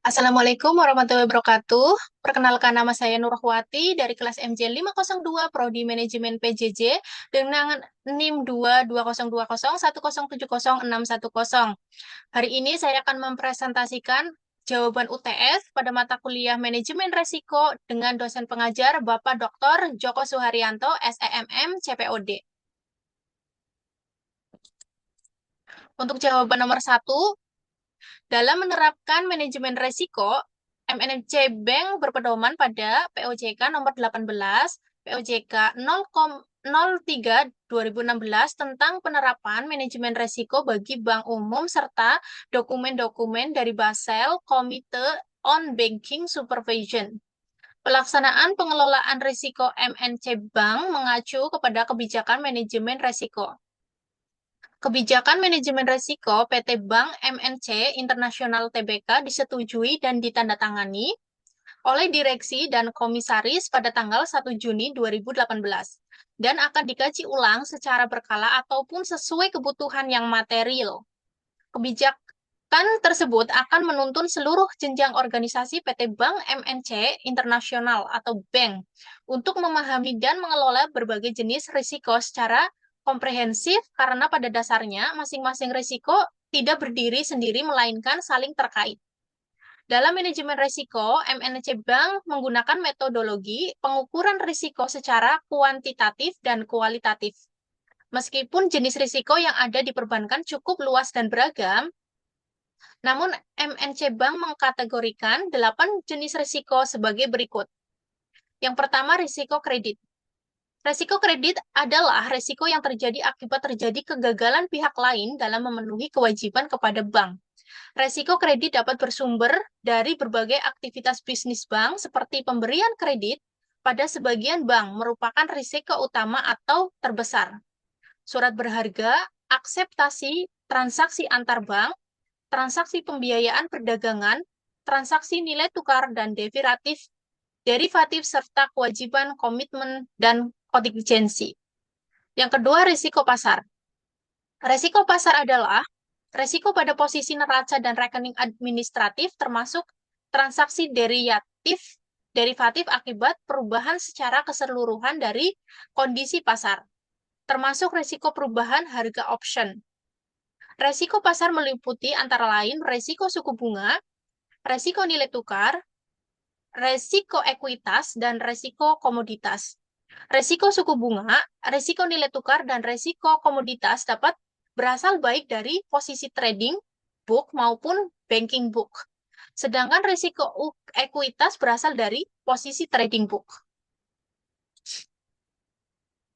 Assalamualaikum warahmatullahi wabarakatuh. Perkenalkan nama saya Nurhwati dari kelas MJ 502 Prodi Manajemen PJJ dengan NIM 2202010706110. Hari ini saya akan mempresentasikan jawaban UTS pada mata kuliah Manajemen Resiko dengan dosen pengajar Bapak Dr. Joko Suharyanto, SEMM, CPOD. Untuk jawaban nomor satu, dalam menerapkan manajemen risiko, MNC Bank berpedoman pada POJK nomor 18, POJK 0,03 2016 tentang penerapan manajemen risiko bagi bank umum serta dokumen-dokumen dari Basel Committee on Banking Supervision. Pelaksanaan pengelolaan risiko MNC Bank mengacu kepada kebijakan manajemen risiko. Kebijakan manajemen risiko PT Bank MNC Internasional Tbk disetujui dan ditandatangani oleh direksi dan komisaris pada tanggal 1 Juni 2018 dan akan dikaji ulang secara berkala ataupun sesuai kebutuhan yang material. Kebijakan tersebut akan menuntun seluruh jenjang organisasi PT Bank MNC Internasional atau Bank untuk memahami dan mengelola berbagai jenis risiko secara komprehensif karena pada dasarnya masing-masing risiko tidak berdiri sendiri melainkan saling terkait. Dalam manajemen risiko, MNC Bank menggunakan metodologi pengukuran risiko secara kuantitatif dan kualitatif. Meskipun jenis risiko yang ada di perbankan cukup luas dan beragam, namun MNC Bank mengkategorikan 8 jenis risiko sebagai berikut. Yang pertama, risiko kredit. Risiko kredit adalah risiko yang terjadi akibat terjadi kegagalan pihak lain dalam memenuhi kewajiban kepada bank. Risiko kredit dapat bersumber dari berbagai aktivitas bisnis bank seperti pemberian kredit pada sebagian bank merupakan risiko utama atau terbesar. Surat berharga, akseptasi, transaksi antar bank, transaksi pembiayaan perdagangan, transaksi nilai tukar dan derivatif serta kewajiban komitmen dan kontingensi. Yang kedua, risiko pasar. Risiko pasar adalah risiko pada posisi neraca dan rekening administratif termasuk transaksi derivatif akibat perubahan secara keseluruhan dari kondisi pasar, termasuk risiko perubahan harga option. Risiko pasar meliputi antara lain risiko suku bunga, risiko nilai tukar, risiko ekuitas, dan risiko komoditas. Risiko suku bunga, risiko nilai tukar, dan risiko komoditas dapat berasal baik dari posisi trading book maupun banking book. Sedangkan risiko ekuitas berasal dari posisi trading book.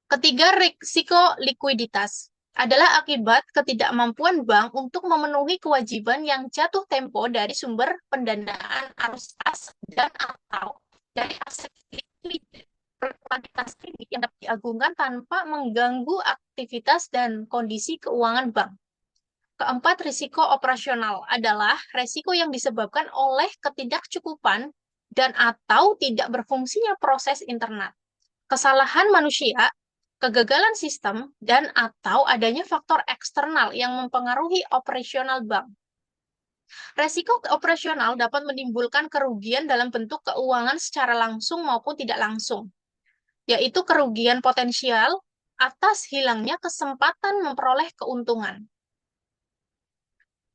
Ketiga, risiko likuiditas adalah akibat ketidakmampuan bank untuk memenuhi kewajiban yang jatuh tempo dari sumber pendanaan arus kas dan atau dari aset likuid berkuantitas kredit yang dapat diagungkan tanpa mengganggu aktivitas dan kondisi keuangan bank. Keempat, risiko operasional adalah risiko yang disebabkan oleh ketidakcukupan dan atau tidak berfungsinya proses internal, kesalahan manusia, kegagalan sistem, dan atau adanya faktor eksternal yang mempengaruhi operasional bank. Resiko operasional dapat menimbulkan kerugian dalam bentuk keuangan secara langsung maupun tidak langsung, yaitu kerugian potensial atas hilangnya kesempatan memperoleh keuntungan.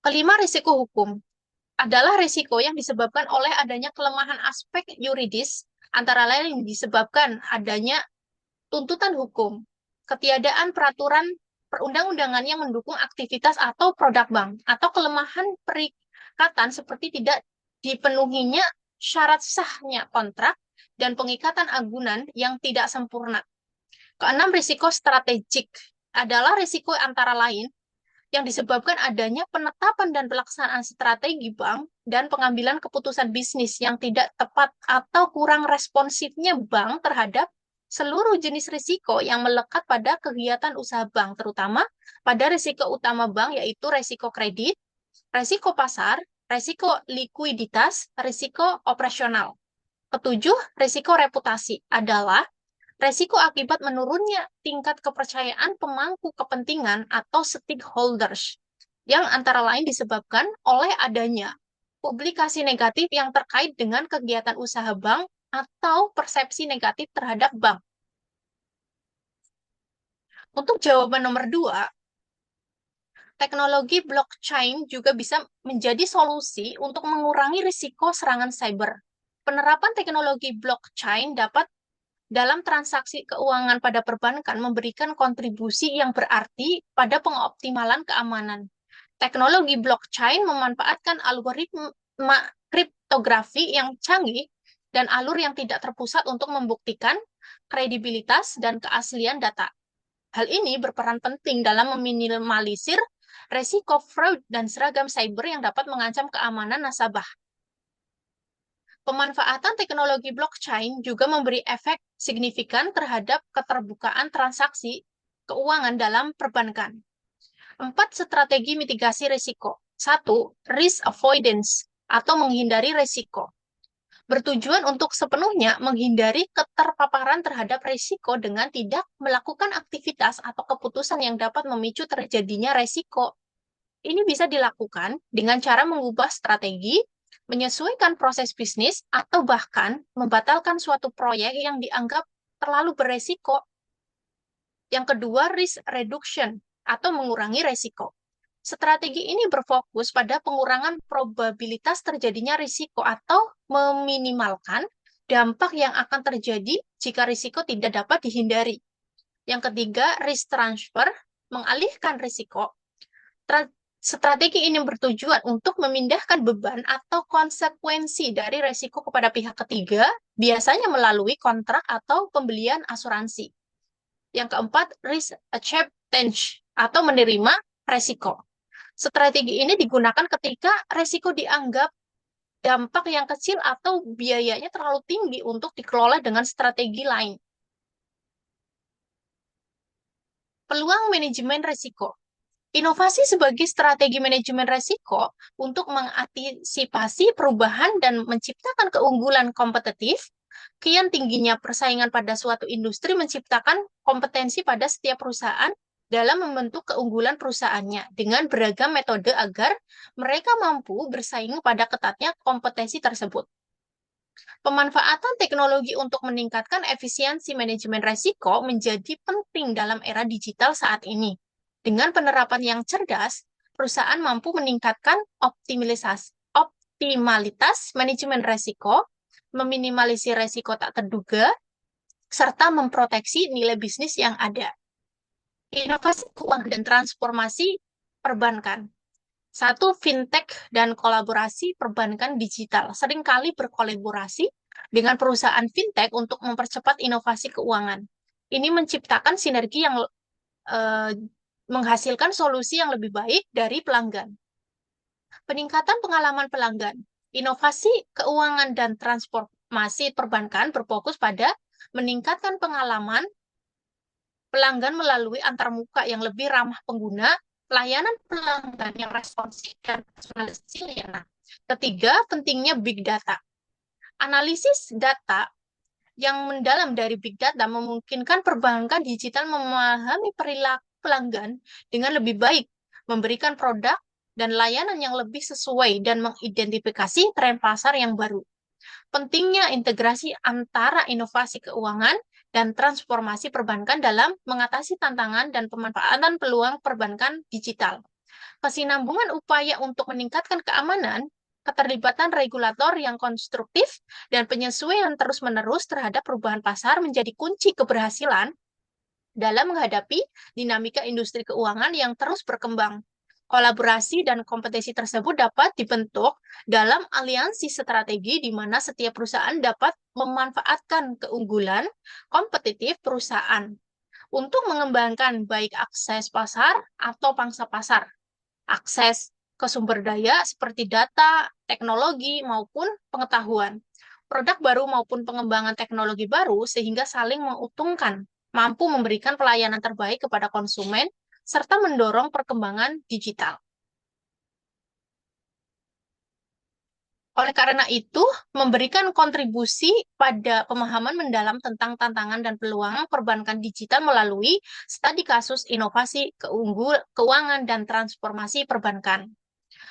Kelima, risiko hukum adalah risiko yang disebabkan oleh adanya kelemahan aspek yuridis, antara lain yang disebabkan adanya tuntutan hukum, ketiadaan peraturan perundang-undangan yang mendukung aktivitas atau produk bank, atau kelemahan perikatan seperti tidak dipenuhinya syarat sahnya kontrak dan pengikatan agunan yang tidak sempurna. Keenam, risiko strategik adalah risiko antara lain yang disebabkan adanya penetapan dan pelaksanaan strategi bank dan pengambilan keputusan bisnis yang tidak tepat atau kurang responsifnya bank terhadap seluruh jenis risiko yang melekat pada kegiatan usaha bank, terutama pada risiko utama bank yaitu risiko kredit, risiko pasar, risiko likuiditas, risiko operasional. Ketujuh, risiko reputasi adalah risiko akibat menurunnya tingkat kepercayaan pemangku kepentingan atau stakeholders, yang antara lain disebabkan oleh adanya publikasi negatif yang terkait dengan kegiatan usaha bank atau persepsi negatif terhadap bank. Untuk jawaban nomor 2, teknologi blockchain juga bisa menjadi solusi untuk mengurangi risiko serangan cyber. Penerapan teknologi blockchain dapat dalam transaksi keuangan pada perbankan memberikan kontribusi yang berarti pada pengoptimalan keamanan. Teknologi blockchain memanfaatkan algoritma kriptografi yang canggih dan alur yang tidak terpusat untuk membuktikan kredibilitas dan keaslian data. Hal ini berperan penting dalam meminimalisir resiko fraud dan seragam cyber yang dapat mengancam keamanan nasabah. Pemanfaatan teknologi blockchain juga memberi efek signifikan terhadap keterbukaan transaksi keuangan dalam perbankan. 4 strategi mitigasi risiko. 1. Risk avoidance atau menghindari risiko. Bertujuan untuk sepenuhnya menghindari keterpaparan terhadap risiko dengan tidak melakukan aktivitas atau keputusan yang dapat memicu terjadinya risiko. Ini bisa dilakukan dengan cara mengubah strategi, menyesuaikan proses bisnis, atau bahkan membatalkan suatu proyek yang dianggap terlalu beresiko. Yang kedua, risk reduction atau mengurangi risiko. Strategi ini berfokus pada pengurangan probabilitas terjadinya risiko atau meminimalkan dampak yang akan terjadi jika risiko tidak dapat dihindari. Yang ketiga, risk transfer, mengalihkan risiko. Strategi ini bertujuan untuk memindahkan beban atau konsekuensi dari risiko kepada pihak ketiga, biasanya melalui kontrak atau pembelian asuransi. Yang keempat, risk acceptance atau menerima risiko. Strategi ini digunakan ketika risiko dianggap dampak yang kecil atau biayanya terlalu tinggi untuk dikelola dengan strategi lain. Peluang manajemen risiko. Inovasi sebagai strategi manajemen risiko untuk mengantisipasi perubahan dan menciptakan keunggulan kompetitif. Kian tingginya persaingan pada suatu industri menciptakan kompetensi pada setiap perusahaan dalam membentuk keunggulan perusahaannya dengan beragam metode agar mereka mampu bersaing pada ketatnya kompetensi tersebut. Pemanfaatan teknologi untuk meningkatkan efisiensi manajemen risiko menjadi penting dalam era digital saat ini. Dengan penerapan yang cerdas, perusahaan mampu meningkatkan optimalitas manajemen risiko, meminimalisir risiko tak terduga, serta memproteksi nilai bisnis yang ada. Inovasi keuangan dan transformasi perbankan. 1. Fintech dan kolaborasi perbankan digital. Seringkali berkolaborasi dengan perusahaan fintech untuk mempercepat inovasi keuangan. Ini menciptakan sinergi yang menghasilkan solusi yang lebih baik dari pelanggan. Peningkatan pengalaman pelanggan. Inovasi keuangan dan transformasi perbankan berfokus pada meningkatkan pengalaman pelanggan melalui antarmuka yang lebih ramah pengguna, layanan pelanggan yang responsif dan personalisasi layanan. Ketiga, pentingnya big data. Analisis data yang mendalam dari big data memungkinkan perbankan digital memahami perilaku pelanggan dengan lebih baik, memberikan produk dan layanan yang lebih sesuai dan mengidentifikasi tren pasar yang baru. Pentingnya integrasi antara inovasi keuangan dan transformasi perbankan dalam mengatasi tantangan dan pemanfaatan peluang perbankan digital. Kesinambungan upaya untuk meningkatkan keamanan, keterlibatan regulator yang konstruktif, dan penyesuaian terus-menerus terhadap perubahan pasar menjadi kunci keberhasilan dalam menghadapi dinamika industri keuangan yang terus berkembang. Kolaborasi dan kompetensi tersebut dapat dibentuk dalam aliansi strategi di mana setiap perusahaan dapat memanfaatkan keunggulan kompetitif perusahaan untuk mengembangkan baik akses pasar atau pangsa pasar, akses ke sumber daya seperti data, teknologi, maupun pengetahuan, produk baru maupun pengembangan teknologi baru sehingga saling menguntungkan, mampu memberikan pelayanan terbaik kepada konsumen, serta mendorong perkembangan digital. Oleh karena itu, memberikan kontribusi pada pemahaman mendalam tentang tantangan dan peluang perbankan digital melalui studi kasus inovasi keuangan dan transformasi perbankan.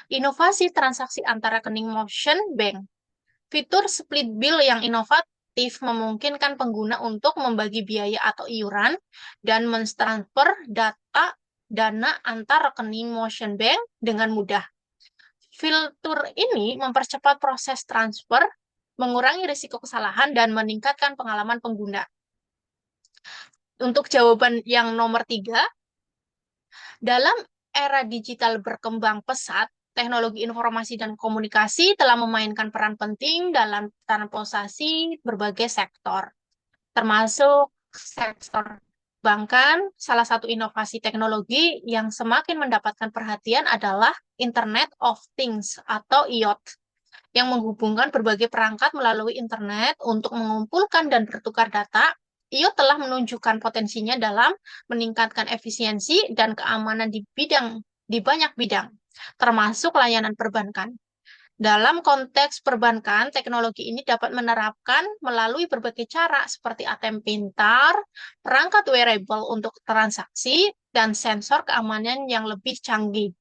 Inovasi transaksi antara rekening motion bank. Fitur split bill yang inovatif memungkinkan pengguna untuk membagi biaya atau iuran dan mentransfer dana antar rekening motion bank dengan mudah. Fitur ini mempercepat proses transfer, mengurangi risiko kesalahan, dan meningkatkan pengalaman pengguna. Untuk jawaban yang nomor 3, dalam era digital berkembang pesat, teknologi informasi dan komunikasi telah memainkan peran penting dalam transportasi berbagai sektor, termasuk sektor perbankan. Salah satu inovasi teknologi yang semakin mendapatkan perhatian adalah Internet of Things atau IoT, yang menghubungkan berbagai perangkat melalui internet untuk mengumpulkan dan bertukar data. IoT telah menunjukkan potensinya dalam meningkatkan efisiensi dan keamanan di banyak bidang, termasuk layanan perbankan. Dalam konteks perbankan, teknologi ini dapat menerapkan melalui berbagai cara seperti ATM pintar, perangkat wearable untuk transaksi, dan sensor keamanan yang lebih canggih.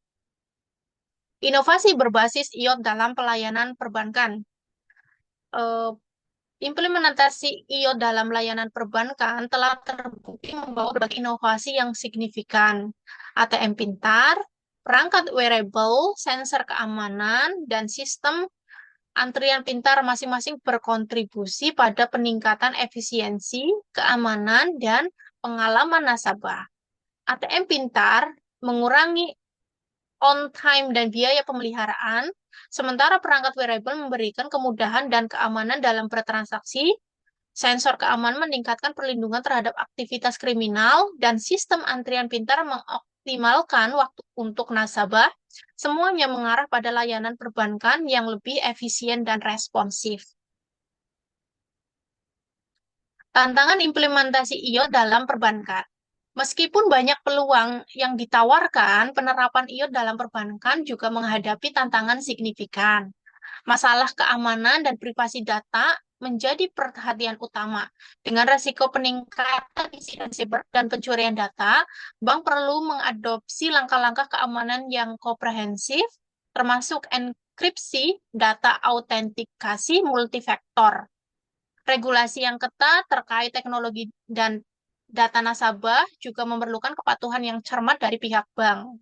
Inovasi berbasis IoT dalam pelayanan perbankan. Eh, Implementasi IoT dalam layanan perbankan telah terbukti membawa berbagai inovasi yang signifikan. ATM pintar, perangkat wearable, sensor keamanan, dan sistem antrian pintar masing-masing berkontribusi pada peningkatan efisiensi, keamanan, dan pengalaman nasabah. ATM pintar mengurangi on time dan biaya pemeliharaan, sementara perangkat wearable memberikan kemudahan dan keamanan dalam bertransaksi. Sensor keamanan meningkatkan perlindungan terhadap aktivitas kriminal, dan sistem antrian pintar mengoptimalkan waktu untuk nasabah. Semuanya mengarah pada layanan perbankan yang lebih efisien dan responsif. Tantangan implementasi IO dalam perbankan. Meskipun banyak peluang yang ditawarkan, penerapan IO dalam perbankan juga menghadapi tantangan signifikan. Masalah keamanan dan privasi data menjadi perhatian utama. Dengan resiko peningkatan insiden siber dan pencurian data, bank perlu mengadopsi langkah-langkah keamanan yang komprehensif, termasuk enkripsi, data autentikasi multifaktor, regulasi yang ketat terkait teknologi dan data nasabah juga memerlukan kepatuhan yang cermat dari pihak bank.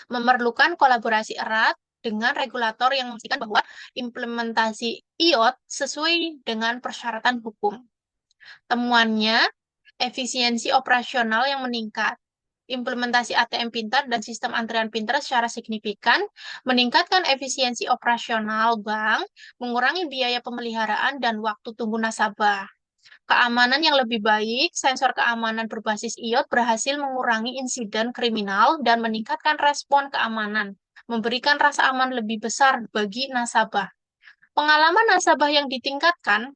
Memerlukan kolaborasi erat dengan regulator yang memastikan bahwa implementasi IoT sesuai dengan persyaratan hukum. Temuannya, efisiensi operasional yang meningkat, implementasi ATM pintar dan sistem antrian pintar secara signifikan, meningkatkan efisiensi operasional bank, mengurangi biaya pemeliharaan dan waktu tunggu nasabah. Keamanan yang lebih baik, sensor keamanan berbasis IoT berhasil mengurangi insiden kriminal dan meningkatkan respon keamanan, memberikan rasa aman lebih besar bagi nasabah. Pengalaman nasabah yang ditingkatkan,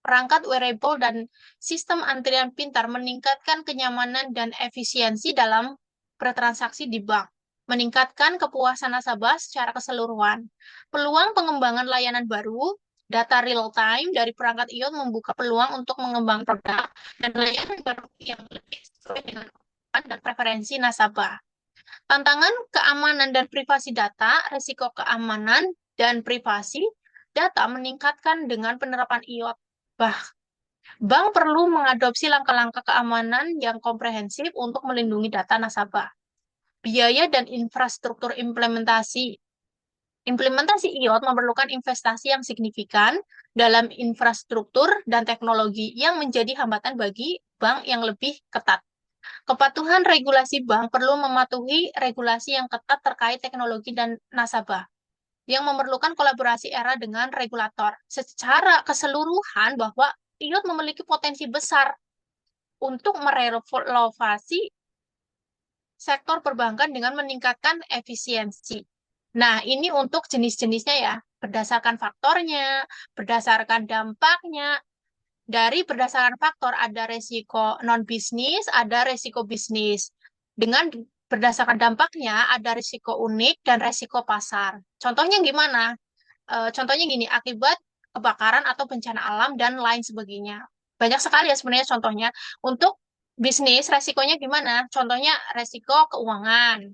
perangkat wearable dan sistem antrian pintar meningkatkan kenyamanan dan efisiensi dalam bertransaksi di bank, meningkatkan kepuasan nasabah secara keseluruhan. Peluang pengembangan layanan baru, data real-time dari perangkat IoT membuka peluang untuk mengembang produk dan layanan baru yang lebih sesuai dengan kebutuhan dan preferensi nasabah. Tantangan keamanan dan privasi data, risiko keamanan dan privasi data meningkatkan dengan penerapan IoT. Bank perlu mengadopsi langkah-langkah keamanan yang komprehensif untuk melindungi data nasabah. Biaya dan infrastruktur implementasi. Implementasi IoT memerlukan investasi yang signifikan dalam infrastruktur dan teknologi yang menjadi hambatan bagi bank yang lebih ketat. Kepatuhan regulasi bank perlu mematuhi regulasi yang ketat terkait teknologi dan nasabah, yang memerlukan kolaborasi era dengan regulator. Secara keseluruhan, bahwa IoT memiliki potensi besar untuk merenovasi sektor perbankan dengan meningkatkan efisiensi. Nah, ini untuk jenis-jenisnya ya, berdasarkan faktornya, berdasarkan dampaknya. Berdasarkan faktor ada resiko non-bisnis, ada resiko bisnis. Dengan berdasarkan dampaknya ada risiko unik dan resiko pasar. Contohnya gimana? Contohnya gini, akibat kebakaran atau bencana alam dan lain sebagainya. Banyak sekali ya sebenarnya contohnya. Untuk bisnis, resikonya gimana? Contohnya resiko keuangan,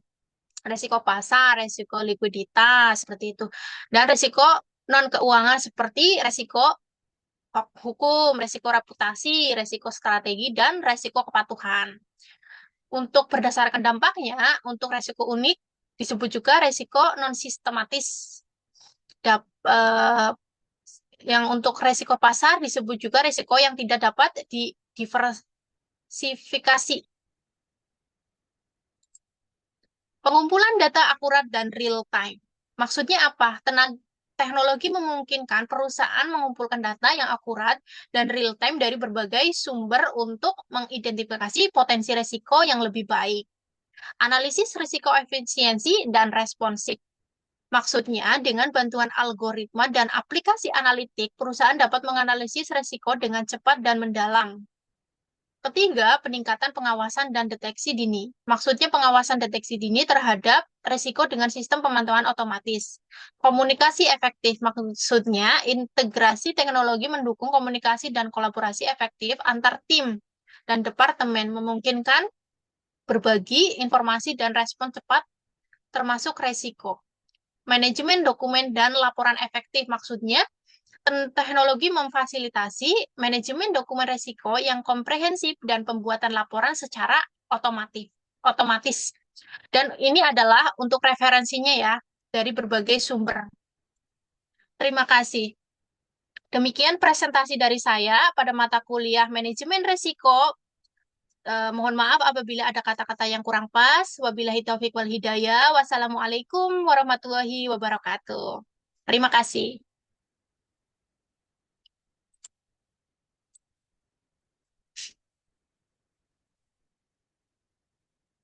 Resiko pasar, resiko likuiditas, seperti itu. Dan resiko non keuangan seperti resiko hukum, resiko reputasi, resiko strategi, dan resiko kepatuhan. Untuk berdasarkan dampaknya, untuk resiko unik disebut juga resiko non sistematis. Yang untuk resiko pasar disebut juga resiko yang tidak dapat diversifikasi. Pengumpulan data akurat dan real time. Maksudnya apa? Teknologi memungkinkan perusahaan mengumpulkan data yang akurat dan real time dari berbagai sumber untuk mengidentifikasi potensi risiko yang lebih baik. Analisis risiko efisiensi dan responsif. Maksudnya, dengan bantuan algoritma dan aplikasi analitik, perusahaan dapat menganalisis risiko dengan cepat dan mendalam. Ketiga, peningkatan pengawasan dan deteksi dini. Maksudnya pengawasan deteksi dini terhadap risiko dengan sistem pemantauan otomatis. Komunikasi efektif, maksudnya integrasi teknologi mendukung komunikasi dan kolaborasi efektif antar tim dan departemen, memungkinkan berbagi informasi dan respon cepat termasuk risiko. Manajemen dokumen dan laporan efektif, maksudnya teknologi memfasilitasi manajemen dokumen risiko yang komprehensif dan pembuatan laporan secara otomatis. Dan ini adalah untuk referensinya ya, dari berbagai sumber. Terima kasih. Demikian presentasi dari saya pada mata kuliah manajemen risiko. Mohon maaf apabila ada kata-kata yang kurang pas. Wabillahi taufiq wal hidayah. Wassalamualaikum warahmatullahi wabarakatuh. Terima kasih.